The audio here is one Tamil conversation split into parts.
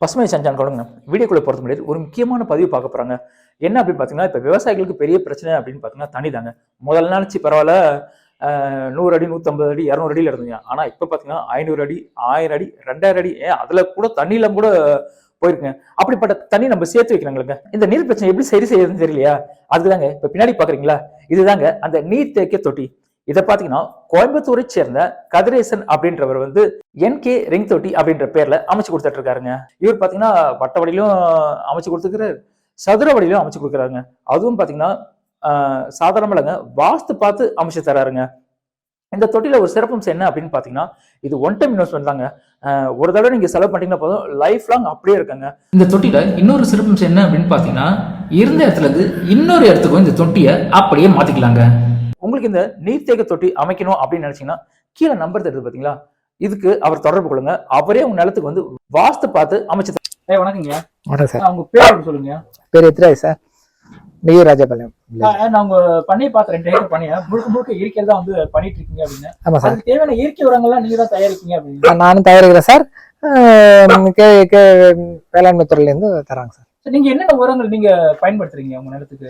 பசுமை சஞ்சான் கொடுங்க வீடியோக்குள்ள பொறுத்த முடியாது ஒரு முக்கியமான பதிவு பார்க்க போறாங்க. என்ன அப்படின்னு பாத்தீங்கன்னா, இப்ப விவசாயிகளுக்கு பெரிய பிரச்சனை அப்படின்னு பாத்தீங்கன்னா தண்ணி தாங்க. முதல் நாள்ச்சு பரவாயில்ல, 100 அடி 150 அடி 200 அடியில இருந்தீங்க. ஆனா இப்ப பாத்தீங்கன்னா 500 அடி 1000 அடி 2000 அடி அதுல கூட தண்ணியில கூட போயிருக்குங்க. அப்படிப்பட்ட தண்ணி நம்ம சேர்த்து வைக்கிறாங்களுங்க. இந்த நீர் பிரச்சனை எப்படி சரி செய்யறதுன்னு தெரியலையா? அதுதாங்க இப்ப பின்னாடி பாக்குறீங்களா, இதுதாங்க அந்த நீர் தேக்க தொட்டி. இதை பாத்தீங்கன்னா கோயம்புத்தூரை சேர்ந்த கதிரேசன் அப்படின்றவர் வந்து NK ரிங் தொட்டி அப்படின்ற பேர்ல அமைச்சு கொடுத்துட்டு இருக்காருங்க. இவர் பாத்தீங்கன்னா வட்ட வடியிலும் அமைச்சு கொடுத்துக்கிறாரு, சதுர வடியிலும் அமைச்சு கொடுக்குறாருங்க. அதுவும் பாத்தீங்கன்னா சாதாரண வாஸ்து பார்த்து அமைச்சு தராருங்க. இந்த தொட்டில ஒரு சிறப்பம்சம் என்ன அப்படின்னு பாத்தீங்கன்னா, இது ஒன் டைம் இன்வெஸ்ட்மெண்ட் தாங்க. ஒரு தடவை நீங்க செலவு பண்ணீங்கன்னா போதும், லைஃப் லாங் அப்படியே இருக்குங்க. இந்த தொட்டில இன்னொரு சிறப்பம்சம் என்ன அப்படின்னு பாத்தீங்கன்னா, இருந்த இடத்துல இருந்து இன்னொரு இடத்துக்கும் இந்த தொட்டியை அப்படியே மாத்திக்கலாங்க. உங்களுக்கு இந்த நீர்த்தேக்க தொட்டி அமைக்கணும் அப்படின்னு நினைச்சீங்கன்னா கீழே நம்பர் தருது பாத்தீங்களா, இதுக்கு அவர் தொடர்பு கொள்ளுங்க. அவரே உங்க நிலத்துக்கு வந்து வாஸ்து பார்த்து அமைச்சு. வணக்கங்க. வணக்கம் சார். உங்க பேர் சொல்லுங்க. பேர் எத்ராய் சார், நெய்யூர் ராஜபாளையம். நான் உங்க பண்ணையை பார்த்து 2 ஏக்கர் பண்ணைய முழுக்க முழுக்க இயற்கை தான் வந்து பண்ணிட்டு இருக்கீங்க அப்படின்னு. ஆமா சார். அதுக்கு தேவையான இயற்கை உரங்கள்லாம் நீங்க தான் தயாரிக்கீங்க அப்படின்னு. நானும் தயாரிக்கிறேன் சார். வேளாண்மை துறையில இருந்து தராங்க சார். நீங்க என்னென்ன உரங்கள் நீங்க பயன்படுத்துறீங்க உங்க நிலத்துக்கு?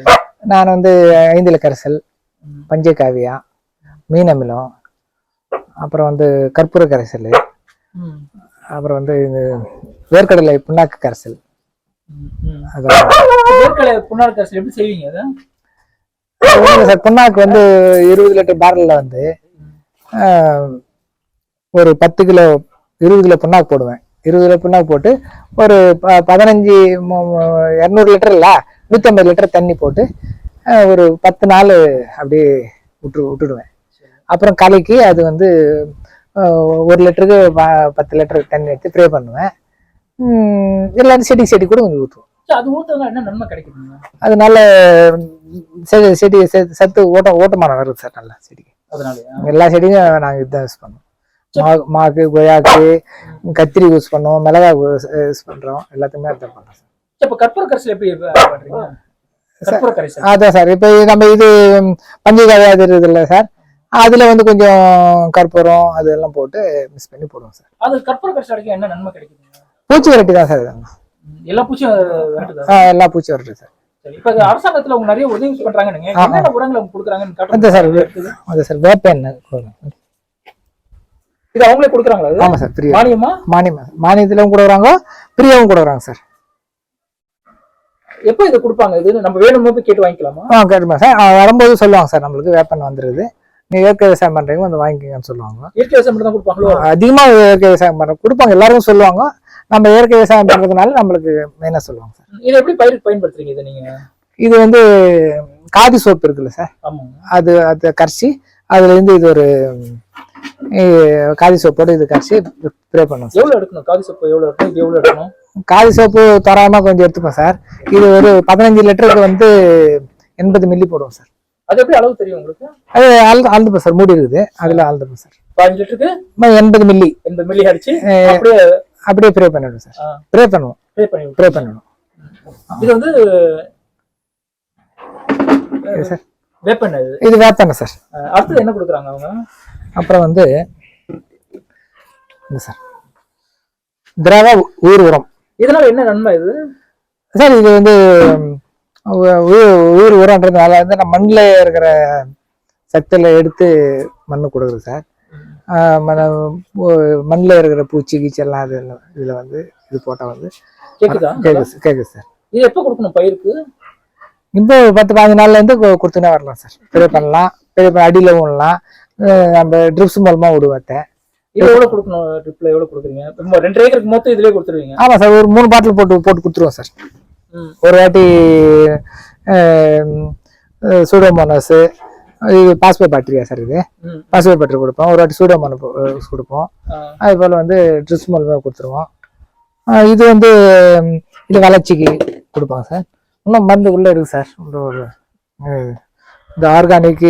நான் வந்து 5 கரைசல், பஞ்சகாவியா, மீன் அமிலம், அப்புறம் வந்து கற்பூர கரைசல், அப்புறம் வந்து வேர்க்கடலை புண்ணாக்கு கரைசல். எப்படி செய்வீங்க சார்? புண்ணாக்கு வந்து 20 லிட்டர் பேரல்ல வந்து ஒரு 10 கிலோ 20 கிலோ புண்ணாக்கு போடுவேன். 20 கிலோ புண்ணாக்கு போட்டு ஒரு 15 200 லிட்டர் இல்ல 150 லிட்டர் தண்ணி போட்டு ஒரு 10 நாள் அப்படியே விட்டுடுவேன். அப்புறம் கலக்கி அது வந்து 1 லிட்டருக்கு 10 லிட்டர் தண்ணி எடுத்து ஸ்ப்ரே பண்ணுவேன். எல்லாரும் செடி கூட கொஞ்சம் ஊற்றுவோம். அது ஊத்துறதுனால என்ன நன்மை கிடைக்குதுங்க? அதனால செடி சத்து ஓட்டமான வருது சார். நல்லா செடிக்கு அதனால எல்லா செடியும் நாங்கள் இதுதான் யூஸ் பண்ணுவோம். மாக்கு, கொய்யாக்கு, கத்திரி யூஸ் பண்ணுவோம், மிளகாய் யூஸ் பண்றோம், எல்லாத்துக்குமே அதான் பண்றோம் சார். இப்ப கற்பூர கரைசல் எப்படி பண்றீங்க? அதான் சார், இப்ப நம்ம இது பஞ்சகாவியா இருக்குது இல்ல சார், அதுல வந்து கொஞ்சம் கற்பூரம் அதெல்லாம் போட்டு மிக்ஸ் பண்ணி போடுவோம் சார். அது கற்பூர கரைசல் என்ன நன்மை கிடைக்குது? பூச்சி விரட்டி தான் சார். எல்லா பூச்சியும் எல்லா பூச்சி விரட்டி சார். இப்ப அரசாங்கத்துல அவங்க நிறைய உதவி பண்றாங்க. என்னென்ன உரங்களை கொடுக்குறாங்கன்னு சார். அது சார் வேப்ப எண்ணெய் இது அவங்களே கொடுக்குறாங்களா? ஆமா சார். ஃப்ரீ மானியத்திலும் கொடுக்குறாங்க, ஃப்ரீயாவும் கொடுக்குறாங்க சார். எப்போ இதை கொடுப்பாங்க? இது நம்ம வேணுமோ போய் கேட்டு வாங்கிக்கலாமா? கேட்டுமா சார். வரும்போது சொல்லுவாங்க சார், நம்மளுக்கு வேப்பெண்ணெய் வந்துருது, நீ இயற்கை விவசாயம் பண்றீங்க வந்து வாங்கிக்கங்கன்னு சொல்லுவாங்க. இயற்கை விவசாயம் தான் கொடுப்பாங்களோ? அதிகமா இயற்கை விவசாயம் பண்ற கொடுப்பாங்க, எல்லாரும் சொல்லுவாங்க. நம்ம இயற்கை விவசாயம் பண்றதுனால நம்மளுக்கு மெயினா சொல்லுவாங்க சார். இதை எப்படி பயன்படுத்துறீங்க இதை நீங்க? இது வந்து காதி சோப்பு இருக்குல்ல சார், அது கரைச்சி அதுல இருந்து இது ஒரு காதி சோப்போட இது கரைச்சி ஸ்ப்ரே பண்ணுவோம். எவ்வளவு எடுக்கணும் காதி சோப்பு? எவ்வளவு எடுக்கணும்? இது எவ்வளவு எடுக்கணும்? காதி சோப்பு தராம கொஞ்சம் எடுத்துப்போம் சார். இது ஒரு 15 லிட்டருக்கு வந்து 80 மில்லி போடுவோம் சார். அது எப்படி அளவு தெரியும் உங்களுக்கு? அது அளந்துப்போம் சார், மூடி இருக்குது அதுல அளந்துப்போம் சார். 15 லிட்டருக்கு 80 மில்லி அடிச்சு அப்படியே ஸ்ப்ரே பண்ணிடுவோம் சார். ஸ்ப்ரே பண்ணுவோம். இது வந்து வேப்பெண்ணெய். இது வேப்பெண்ணெய் சார். அடுத்து என்ன கொடுக்குறாங்க அவங்க? அப்புறம் வந்து சார் திரவ உயிர் உரம். இதனால என்ன நன்மை இது சார்? இது வந்து உயிர் உரம்ன்றதுனால வந்து நம்ம மண்ணில் இருக்கிற சத்துல எடுத்து மண்ணு கொடுக்குது சார். மண்ணில் இருக்கிற பூச்சி கீச்சி எல்லாம் அது இதுல வந்து இது போட்டா வந்து கேக்குது சார். இது எப்போ கொடுக்கணும் பயிருக்கு? இப்போ 10-15 நாள்ல இருந்து கொடுத்துனே வரலாம் சார். ஸ்ப்ரே பண்ணலாம், அடியில விடலாம், நம்ம ட்ரிப்ஸ் மூலமா விடுவேன். இது எவ்வளவு கொடுக்கணும்? ட்ரிப்ல எவ்வளவு கொடுக்குறீங்க? 2 ஏக்கருக்கு மொத்தம் இதுலயே கொடுத்துருவீங்க? ஆமா சார், ஒரு 3 பாட்டில் போட்டு கொடுத்துருவோம் சார். ஒரு வாட்டி சூடோமோனாஸ், இது பாஸ்போ பாக்டீரியா சார். இது பாஸ்போ பாக்டீரியா கொடுப்போம். ஒரு வாட்டி சூடோமோனாஸ் கொடுப்போம். அது போல வந்து ட்ரிப்ஸ் மூலமா கொடுத்துருவோம். இது வந்து இது வளர்ச்சிக்கு கொடுப்பாங்க சார். இன்னும் மருந்து உள்ள இருக்கு சார். ஒரு இந்த ஆர்கானிக்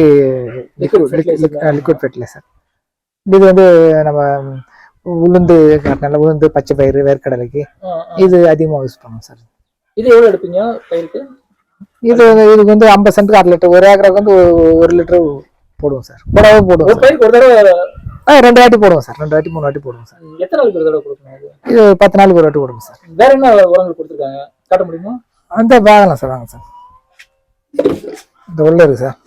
லிக்விட் ஃபெர்டிலைசர். இது வந்து நம்ம உளுந்து பச்சை பயிறு வேர்க்கடலைக்கு இது அதிகமாக யூஸ் பண்ணுவோம் சார். இது எவ்வளவு எடுப்பீங்க பயிருக்கு? இதுக்கு வந்து 50 சென்ட்டுக்கு 1 லிட்டர், 1 ஏக்கருக்கு வந்து 1 லிட்டர் போடுவோம் சார். போடுவோம். ஒரு பயிருக்கு ஒரு தடவை 2 வாட்டி போடுவோம் சார், 2 வாட்டி 3 வாட்டி போடுவோம் சார். எத்தனை நாளுக்கு ஒரு தடவை கொடுக்கணும் அது? இது 10 நாளுக்கு ஒரு வாட்டி போடுவோம் சார். வேற என்ன உரங்கள் கொடுத்துருக்காங்க, காட்ட முடியுமா? அந்த வாங்கலாம் சார், வாங்க சார். இந்த உள்ள இருக்கு சார்.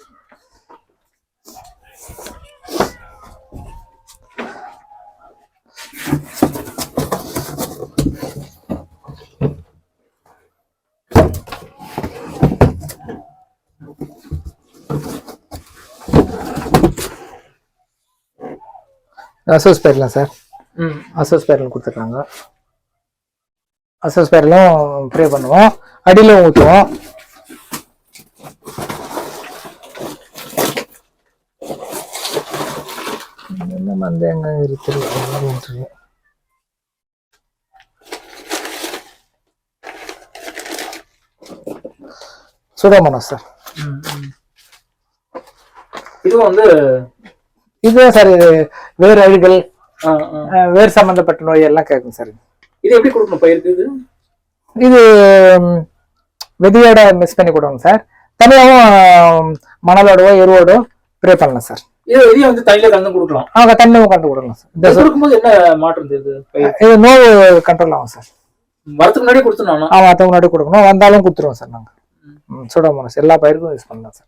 அசோஸ்பேர்லாம் சார், அசோஸ்பேர்லாம் கொடுத்துருக்காங்க. அசோஸ்பேர்லாம் ப்ரே பண்ணுவோம், அடியிலும் ஊற்றுவோம். என்ன வந்து எங்க இருக்கு சுடோமோனாஸ் சார். இதுவும் வந்து இதுதான் சார், இது வேர் அழுகல், வேர் சம்பந்தப்பட்ட நோய் எல்லாம் கேட்கும் சார். இது எப்படி கொடுக்கணும் பயிருக்கு? இது விதையோட மிக்ஸ் பண்ணி கொடுக்கணும் சார். தனியாகவும் மணலோடவோ எருவோடோ ப்ரே பண்ணலாம் சார். இது விதையை வந்து தண்ணியில கலந்து கொடுக்கலாம். தண்ணியும் கலந்து கொடுக்கலாம் சார். இது கொடுக்கும்போது என்ன மாற்றம் தெரியுது? இது நோய் கண்ட்ரோல் ஆகும் சார். வரத்துக்கு முன்னாடி கொடுத்துருவோம். வரத்துக்கு முன்னாடி கொடுக்கணும், வந்தாலும் கொடுத்துருவோம் சார். நாங்கள் சுடோமோனாஸ் எல்லா பயிருக்கும் யூஸ் பண்ணலாம் சார்.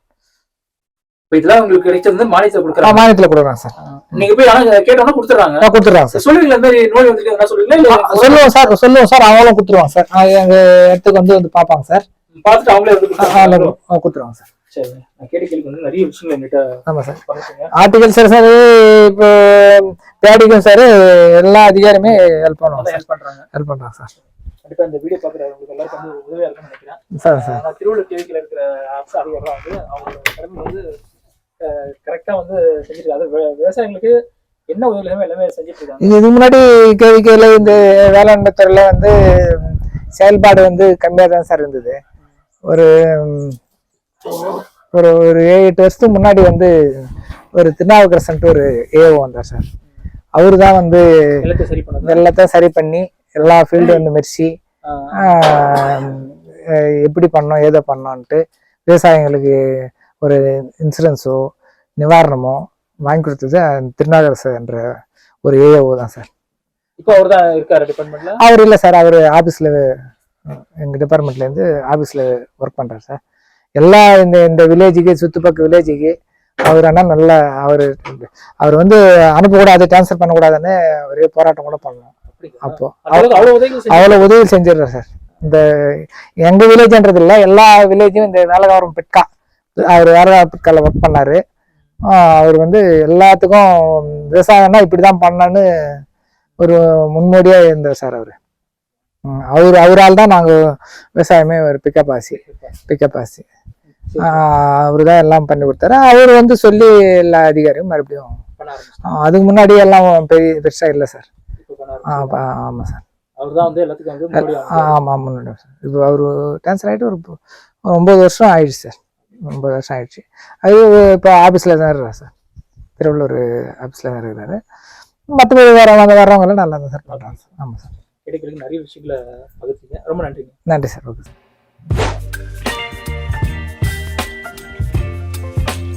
இதெல்லாம் உங்களுக்கு கிடைச்சது மானியத்துல கொடுக்குறாங்க? மானியத்துல கொடுக்குறாங்க சார். நீங்க போய் கேட்டோம்னா கொடுத்துறாங்க? கொடுத்துறாங்க சார். சொல்லுவீங்களா இந்த மாதிரி நோய் வந்துருக்கு என்ன சொல்லுவீங்களா? சொல்லுவோம் சார், அவங்களும் கொடுத்துருவாங்க சார். எங்க இடத்துக்கு வந்து பார்ப்பாங்க சார், பார்த்துட்டு அவங்களே வந்து கொடுத்துருவாங்க சார். சரி, நான் கேட்ட கேள்வி வந்து நிறைய விஷயங்கள் என்கிட்ட. ஆமா சார், ஆர்டிகல்ச்சர் சார், இப்போ பேடிக்கும் சார், எல்லா அதிகாரியுமே ஹெல்ப் பண்றாங்க சார். கண்டிப்பா இந்த வீடியோ பாக்குறவங்களுக்கு எல்லாருக்கும் வந்து உதவியா இருக்கும்னு நினைக்கிறேன் சார். திருவள்ளூர் டிவிக்கில் இருக்கிற அரசு அதிகாரிகள் வந்து அவங்களோட கடமை வந்து கரெக்டா வந்து செஞ்சிருக்காங்க. அது விவசாயிகளுக்கு என்ன உதவி எல்லாமே செஞ்சுட்டு இருக்காங்க. இதுக்கு முன்னாடி கேவிக்கையில இந்த வேளாண்மை துறையில வந்து செயல்பாடு வந்து கம்மியா தான் சார் இருந்தது. ஒரு ஒரு 7-8 வருஷத்துக்கு முன்னாடி வந்து ஒரு திருநாவுக்கரசன்ட்டு ஒரு ஏஓ வந்தார் சார். அவரு தான் வந்து எல்லாத்தையும் சரி பண்ணி எல்லா ஃபீல்டும் வந்து மெர்சி எப்படி பண்ணோம் ஏதோ பண்ணோன்ட்டு விவசாயிகளுக்கு ஒரு இன்சூரன்ஸோ நிவாரணமோ வாங்கி கொடுத்தது திருநாவுக்கரசர் என்ற ஒரு ஏஓ தான் சார். இப்போ அவர் தான் இருக்காரு டிபார்ட்மெண்ட்ல? அவர் இல்லை சார், அவர் ஆஃபீஸில் எங்கள் டிபார்ட்மெண்ட்லேருந்து ஆஃபீஸில் ஒர்க் பண்ணுறாரு சார். எல்லா இந்த வில்லேஜுக்கு சுற்றுப்பக்க வில்லேஜுக்கு அவர் ஆனால் நல்லா அவர் வந்து அனுப்பக்கூடாது, டிரான்ஸ்ஃபர் பண்ணக்கூடாதுன்னு ஒரே போராட்டம் கூட பண்ணோம். அப்போ அவ்வளோ உதவி செஞ்சிடுறாரு சார். இந்த எங்கள் வில்லேஜ்ன்றது இல்லை, எல்லா வில்லேஜும் இந்த வேலைக்காரன் பெட்கா, அவர் வேலைக்கார பெட்கால ஒர்க் பண்ணாரு. அவர் வந்து எல்லாத்துக்கும் விவசாயம்னா இப்படிதான் பண்ணான்னு ஒரு முன்னோடியா இருந்தார் சார். அவரால் தான் நாங்கள் விவசாயமே ஒரு பிக்கப் ஆசி அவரு தான் எல்லாம் பண்ணி கொடுத்தாரு. அவர் வந்து சொல்லி எல்லா அதிகாரியும் மறுபடியும் அதுக்கு முன்னாடி எல்லாம் பெருசா இல்லை சார். ஆமா சார், ஆமா முன்னாடி சார். இப்போ அவரு டிரான்ஸ்ஃபர் ஆகிட்டு ஒரு 9 வருஷம் ஆயிடுச்சு சார். 9 வருஷம் ஆயிடுச்சு. அது இப்போ ஆஃபீஸில் தான் இருக்கிறார் சார், திருவள்ளூர் ஆஃபீஸில் தான் இருக்கிறாரு. மற்றபடி வர்றவங்களாம் நல்லா தான் சார் பண்ணுறாங்க சார். ஆமாம் சார், நிறைய விஷயங்களை பகிர்ந்தீங்க, ரொம்ப நன்றி. நன்றி சார். Okay sir.